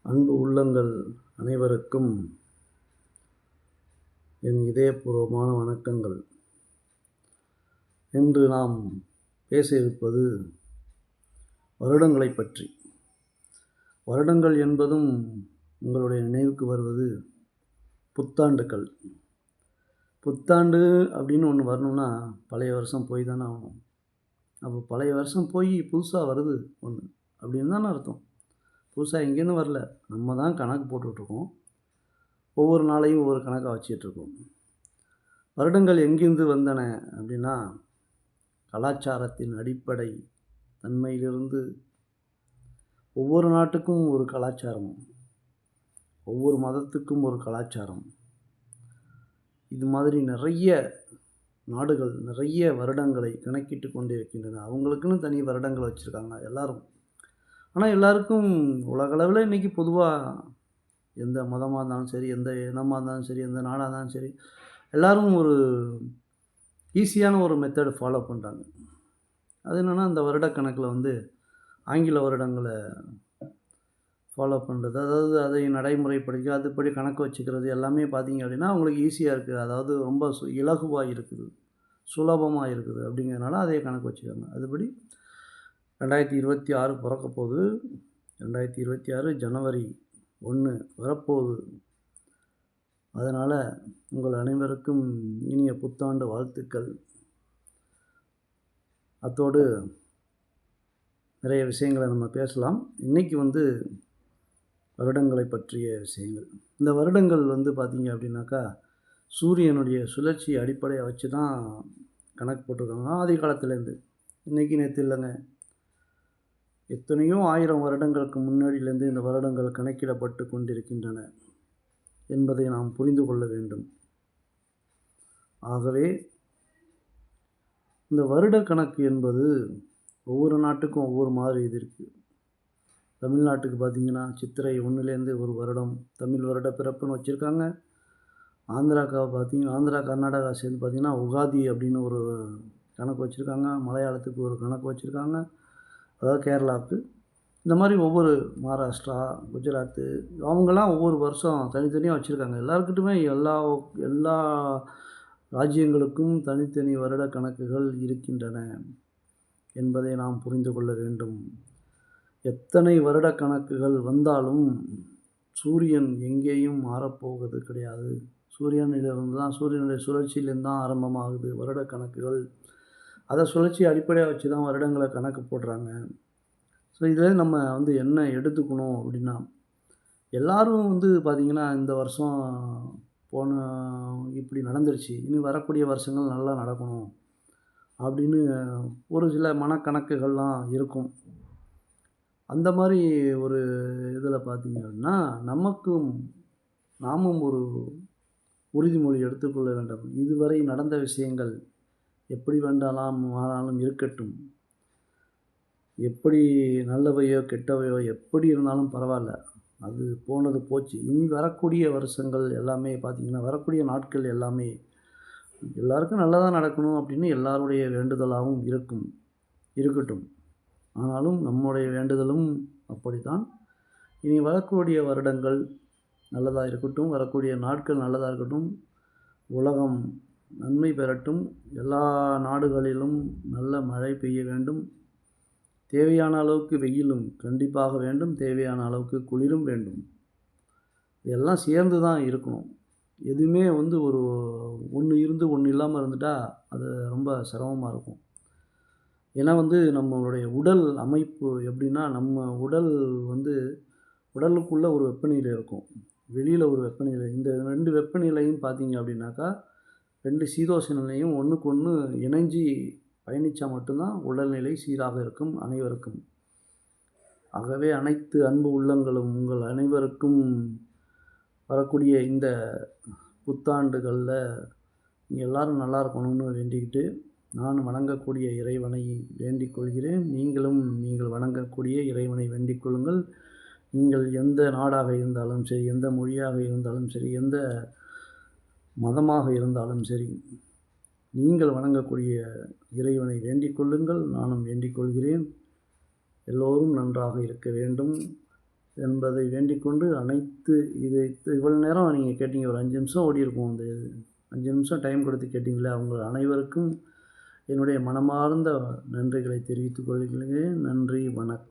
அன்பு உள்ளங்கள் அனைவருக்கும் என் இதயபூர்வமான வணக்கங்கள். இன்று நாம் பேச இருப்பது வருடங்களைப் பற்றி. வருடங்கள் என்பதும் உங்களுடைய நினைவுக்கு வருவது புத்தாண்டுகள். புத்தாண்டு அப்படின்னு ஒன்று வரணும்னா பழைய வருஷம் போய் தானே ஆகணும். அப்போ பழைய வருஷம் போய் புதுசாக வருது ஒன்று அப்படின்னு தானே அர்த்தம். புதுசாக எங்கேருந்து வரல, நம்ம தான் கணக்கு போட்டுட்ருக்கோம். ஒவ்வொரு நாளையும் ஒவ்வொரு கணக்காக வச்சிட்ருக்கோம். வருடங்கள் எங்கிருந்து வந்தன அப்படின்னா, கலாச்சாரத்தின் அடிப்படை தன்மையிலிருந்து ஒவ்வொரு நாட்டுக்கும் ஒரு கலாச்சாரம், ஒவ்வொரு மதத்துக்கும் ஒரு கலாச்சாரம், இது மாதிரி நிறைய நாடுகள் நிறைய வருடங்களை கணக்கிட்டு கொண்டிருக்கின்றன. அவங்களுக்குன்னு தனி வருடங்கள் வச்சுருக்காங்க எல்லோரும். ஆனால் எல்லாருக்கும் உலகளவில் இன்றைக்கி பொதுவாக எந்த மதமாக இருந்தாலும் சரி, எந்த இனமாக இருந்தாலும் சரி, எந்த நாடாக இருந்தாலும் சரி, எல்லோரும் ஒரு ஈஸியான ஒரு மெத்தடு ஃபாலோ பண்ணுறாங்க. அது என்னென்னா, இந்த வருடக்கணக்கில் ஆங்கில வருடங்களை ஃபாலோ பண்ணுறது, அதாவது அதை நடைமுறைப்படுத்தி அதுபடி கணக்கு வச்சுக்கிறது எல்லாமே பார்த்திங்க அப்படின்னா அவங்களுக்கு ஈஸியாக இருக்குது. அதாவது ரொம்ப இலகுவாக இருக்குது, சுலபமாக இருக்குது. அப்படிங்கிறதுனால அதே கணக்கு வச்சுக்காங்க. அதுபடி 2026 பிறக்க போகுது. 2026 ஜனவரி 1 வரப்போகுது. அதனால் உங்கள் அனைவருக்கும் இனிய புத்தாண்டு வாழ்த்துக்கள். அத்தோடு நிறைய விஷயங்களை நம்ம பேசலாம். இன்றைக்கி வருடங்களை பற்றிய விஷயங்கள். இந்த வருடங்கள் பார்த்திங்க அப்படின்னாக்கா, சூரியனுடைய சுழற்சி அடிப்படையாக வச்சு தான் கணக்கு போட்டிருக்காங்க ஆதி காலத்துலேருந்து. இன்றைக்கி நேற்று இல்லைங்க, எத்தனையோ ஆயிரம் வருடங்களுக்கு முன்னாடியிலேருந்து இந்த வருடங்கள் கணக்கிடப்பட்டு கொண்டிருக்கின்றன என்பதை நாம் புரிந்து கொள்ள வேண்டும். ஆகவே இந்த வருட கணக்கு என்பது ஒவ்வொரு நாட்டுக்கும் ஒவ்வொரு மாதிரி இது இருக்குது. தமிழ்நாட்டுக்கு பார்த்திங்கன்னா சித்திரை 1லேருந்து ஒரு வருடம் தமிழ் வருட பிறப்புன்னு வச்சுருக்காங்க. ஆந்திரா கர்நாடகா சேர்ந்து பார்த்திங்கன்னா உகாதி அப்படின்னு ஒரு கணக்கு வச்சுருக்காங்க. மலையாளத்துக்கு ஒரு கணக்கு வச்சுருக்காங்க, அதாவது கேரளாவுக்கு. இந்த மாதிரி ஒவ்வொரு மகாராஷ்டிரா, குஜராத்து அவங்கெல்லாம் ஒவ்வொரு வருஷம் தனித்தனியாக வச்சுருக்காங்க. எல்லாருக்கிட்டுமே எல்லா ராஜ்யங்களுக்கும் தனித்தனி வருட கணக்குகள் இருக்கின்றன என்பதை நாம் புரிந்து கொள்ள வேண்டும். எத்தனை வருட கணக்குகள் வந்தாலும் சூரியன் எங்கேயும் மாறப்போவது கிடையாது. சூரியனுடைய சுழற்சியிலேருந்து தான் ஆரம்பமாகுது வருட கணக்குகள். அதை சுழற்சி அடிப்படையாக வச்சு தான் வருடங்களை கணக்கு போடுறாங்க. ஸோ இதில் நம்ம என்ன எடுத்துக்கணும் அப்படின்னா, எல்லோரும் பார்த்திங்கன்னா இந்த வருஷம் இப்படி நடந்துருச்சு, இனி வரக்கூடிய வருஷங்கள் நல்லா நடக்கணும் அப்படின்னு ஒரு சில மனக்கணக்குகள்லாம் இருக்கும். அந்த மாதிரி ஒரு இதில் பார்த்திங்க அப்படின்னா, நாமும் ஒரு உறுதிமொழி எடுத்துக்கொள்ள வேண்டும். இதுவரை நடந்த விஷயங்கள் எப்படி ஆனாலும் இருக்கட்டும், எப்படி நல்லவையோ கெட்டவையோ எப்படி இருந்தாலும் பரவாயில்ல, அது போனது போச்சு. இனி வரக்கூடிய வருஷங்கள் எல்லாமே பார்த்திங்கன்னா, வரக்கூடிய நாட்கள் எல்லாமே எல்லாருக்கும் நல்லதாக நடக்கணும் அப்படின்னு எல்லாருடைய வேண்டுதலாகவும் இருக்கட்டும். ஆனாலும் நம்முடைய வேண்டுதலும் அப்படித்தான். இனி வரக்கூடிய வருடங்கள் நல்லதாக இருக்கட்டும், வரக்கூடிய நாட்கள் நல்லதாக இருக்கட்டும், உலகம் நன்மை பெறட்டும், எல்லா நாடுகளிலும் நல்ல மழை பெய்ய வேண்டும், தேவையான அளவுக்கு வெயிலும் கண்டிப்பாக வேண்டும், தேவையான அளவுக்கு குளிரும் வேண்டும். இதெல்லாம் சேர்ந்து தான் இருக்கணும். எதுவுமே ஒரு ஒன்று இருந்து ஒன்று இல்லாமல் இருந்துட்டால் அது ரொம்ப சிரமமாக இருக்கும். ஏன்னா நம்மளுடைய உடல் அமைப்பு எப்படின்னா, நம்ம உடல் உடலுக்குள்ளே ஒரு வெப்பநிலை இருக்கும், வெளியில் ஒரு வெப்பநிலை. இந்த 2 வெப்பநிலையும் பார்த்திங்க அப்படின்னாக்கா, 2 சீதோஷண நிலையும் ஒன்றுக்கு ஒன்று இணைஞ்சி பயணித்தா மட்டும்தான் உடல்நிலை சீராக இருக்கும் அனைவருக்கும். ஆகவே அனைத்து அன்பு உள்ளங்களும் உங்கள் அனைவருக்கும் வரக்கூடிய இந்த புத்தாண்டுகளில் நீங்கள் எல்லோரும் நல்லா இருக்கணும்னு வேண்டிக்கிட்டு, நான் வணங்கக்கூடிய இறைவனை வேண்டிக் கொள்கிறேன். நீங்கள் வணங்கக்கூடிய இறைவனை வேண்டிக் கொள்ளுங்கள். நீங்கள் எந்த நாடாக இருந்தாலும் சரி, எந்த மொழியாக இருந்தாலும் சரி, எந்த மதமாக இருந்தாலும் சரி, நீங்கள் வணங்கக்கூடிய இறைவனை வேண்டிக் கொள்ளுங்கள். நானும் வேண்டிக் கொள்கிறேன். எல்லோரும் நன்றாக இருக்க வேண்டும். என்பதை வேண்டிக்கொண்டு அனைத்து இதை இவ்வளோ நேரம் நீங்கள் கேட்டீங்க. ஒரு 5 நிமிஷம் ஓடியிருக்கும். அந்த 5 நிமிஷம் டைம் கொடுத்து கேட்டீங்களே, அவங்க அனைவருக்கும் என்னுடைய மனமார்ந்த நன்றிகளை தெரிவித்துக் கொள்கிறேன். நன்றி, வணக்கம்.